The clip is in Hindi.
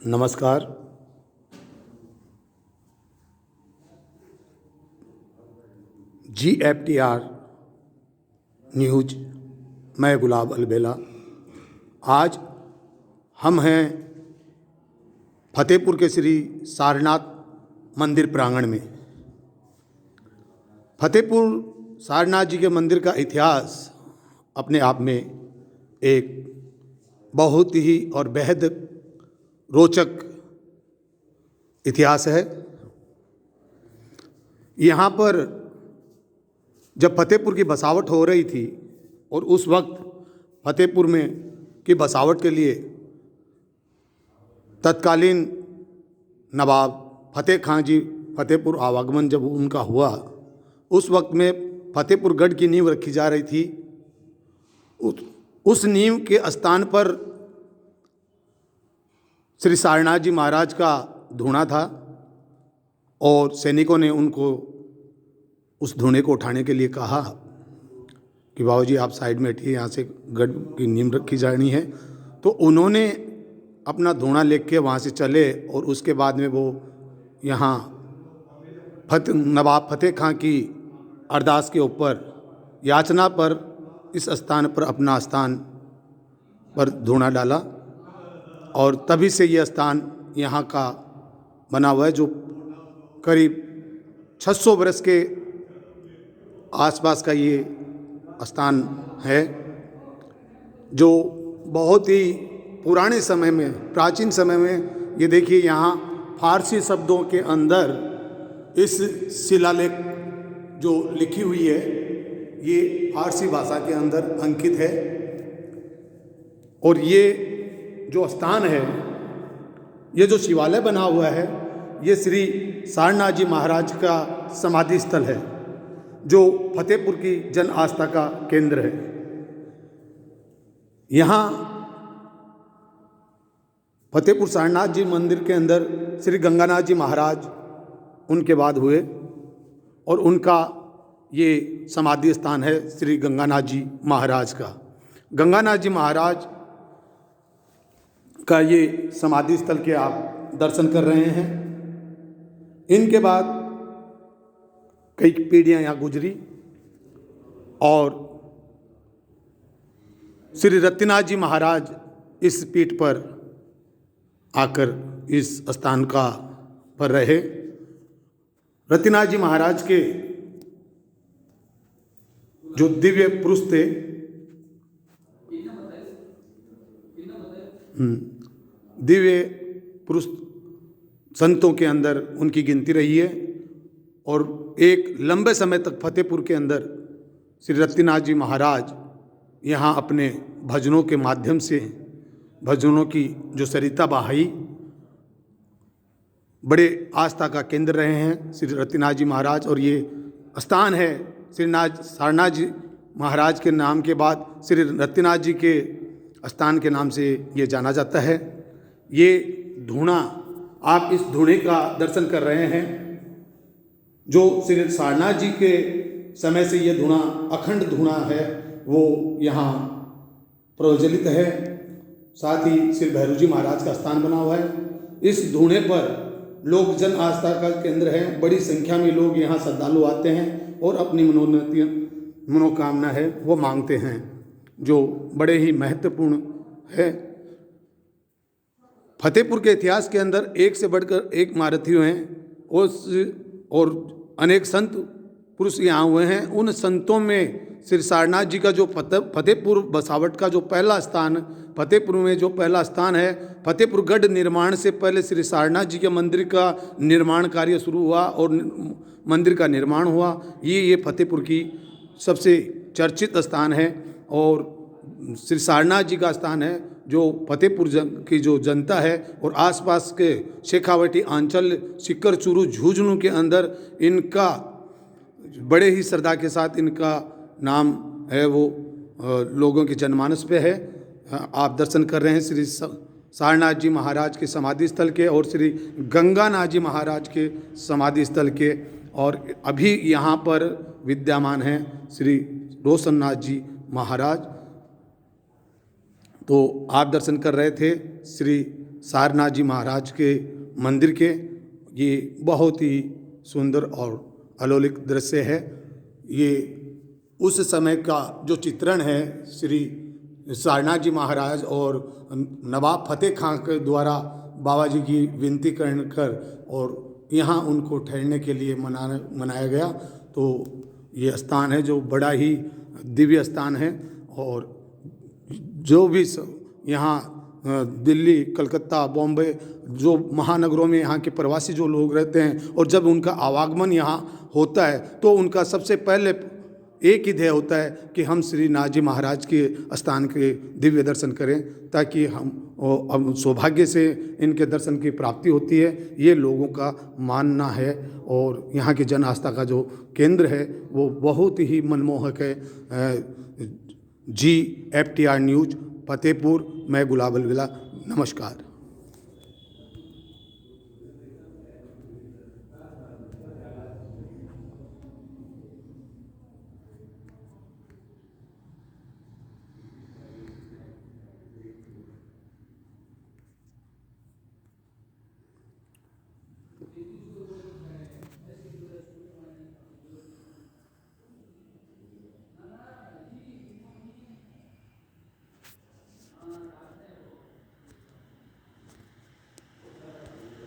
नमस्कार। GFTR न्यूज़, मैं गुलाब अलबेला। आज हम हैं फतेहपुर के श्री सारनाथ मंदिर प्रांगण में। फतेहपुर सारनाथ जी के मंदिर का इतिहास अपने आप में एक बहुत ही और बेहद रोचक इतिहास है। यहाँ पर जब फतेहपुर की बसावट हो रही थी और उस वक्त फतेहपुर में की बसावट के लिए तत्कालीन नवाब फतेह खां जी फतेहपुर आवागमन जब उनका हुआ, उस वक्त में फतेहपुर गढ़ की नींव रखी जा रही थी। उस नींव के स्थान पर श्री सारनाथ जी महाराज का धूणा था और सैनिकों ने उनको उस धूणे को उठाने के लिए कहा कि बाबू जी आप साइड में हटिए, यहाँ से गढ़ की नींव रखी जानी है। तो उन्होंने अपना धूणा लेके वहाँ से चले और उसके बाद में वो यहाँ नवाब फतेह खां की अरदास के ऊपर याचना पर इस स्थान पर अपना स्थान पर धूणा डाला और तभी से ये स्थान यहाँ का बना हुआ है, जो करीब 600 वर्ष के आसपास का ये स्थान है, जो बहुत ही पुराने समय में, प्राचीन समय में, ये देखिए यहाँ फारसी शब्दों के अंदर इस शिलालेख जो लिखी हुई है ये फारसी भाषा के अंदर अंकित है। और ये जो स्थान है, ये जो शिवालय बना हुआ है, ये श्री सारनाथ जी महाराज का समाधि स्थल है, जो फतेहपुर की जन आस्था का केंद्र है। यहाँ फतेहपुर सारनाथ जी मंदिर के अंदर श्री गंगानाथ जी महाराज उनके बाद हुए और उनका ये समाधि स्थान है श्री गंगानाथ जी महाराज का। गंगानाथ जी महाराज का ये समाधि स्थल के आप दर्शन कर रहे हैं। इनके बाद कई पीढ़ियां यहाँ गुजरी और श्री रत्नाथ जी महाराज इस पीठ पर आकर इस स्थान का पर रहे। रत्नाथ जी महाराज के जो दिव्य पुरुष थे, दिव्य पुरुष संतों के अंदर उनकी गिनती रही है और एक लंबे समय तक फतेहपुर के अंदर श्री रत्नाथ जी महाराज यहाँ अपने भजनों के माध्यम से, भजनों की जो सरिता बहाई, बड़े आस्था का केंद्र रहे हैं श्री रत्नाथ जी महाराज। और ये स्थान है श्री सारनाथ जी महाराज के नाम के बाद श्री रत्नाथ जी के स्थान के नाम से ये जाना जाता है। ये धूणा, आप इस धूणे का दर्शन कर रहे हैं, जो श्री सारनाथ जी के समय से ये धूणा अखंड धूणा है, वो यहाँ प्रज्वलित है। साथ ही श्री भैरव जी महाराज का स्थान बना हुआ है। इस धूणे पर लोग जन आस्था का केंद्र है, बड़ी संख्या में लोग यहाँ श्रद्धालु आते हैं और अपनी मनोकामना है वो मांगते हैं, जो बड़े ही महत्वपूर्ण है। फतेहपुर के इतिहास के अंदर एक से बढ़कर एक महारथी हुए हैं और अनेक संत पुरुष यहाँ हुए हैं। उन संतों में श्री सारनाथ जी का जो फतेहपुर बसावट का जो पहला स्थान, फतेहपुर में जो पहला स्थान है, फतेहपुर गढ़ निर्माण से पहले श्री सारनाथ जी के मंदिर का निर्माण कार्य शुरू हुआ और मंदिर का निर्माण हुआ। ये फतेहपुर की सबसे चर्चित स्थान है और श्री सारनाथ जी का स्थान है, जो फतेहपुर की जो जनता है और आसपास के शेखावटी अंचल, सिक्कर चूरू, झुंझुनू के अंदर इनका बड़े ही श्रद्धा के साथ इनका नाम है, वो लोगों के जनमानस पे है। आप दर्शन कर रहे हैं श्री सारनाथ जी महाराज के समाधि स्थल के और श्री गंगानाथ जी महाराज के समाधि स्थल के। और अभी यहाँ पर विद्यमान हैं श्री रोशननाथ जी महाराज। तो आप दर्शन कर रहे थे श्री सारनाथ जी महाराज के मंदिर के ये बहुत ही सुंदर और अलौकिक दृश्य है। ये उस समय का जो चित्रण है श्री सारनाथ जी महाराज और नवाब फतेह खां के द्वारा बाबा जी की विनती कर और यहाँ उनको ठहरने के लिए मनाया गया। तो ये स्थान है जो बड़ा ही दिव्य स्थान है। और जो भी यहाँ दिल्ली, कलकत्ता, बॉम्बे जो महानगरों में यहाँ के प्रवासी जो लोग रहते हैं और जब उनका आवागमन यहाँ होता है तो उनका सबसे पहले एक ही ध्येय होता है कि हम श्री नाथ जी महाराज के स्थान के दिव्य दर्शन करें, ताकि हम सौभाग्य से इनके दर्शन की प्राप्ति होती है। ये लोगों का मानना है और यहाँ की जन आस्था का जो केंद्र है वो बहुत ही मनमोहक है। GFTR न्यूज फतेहपुर, मैं गुलाब अलविदा, नमस्कार।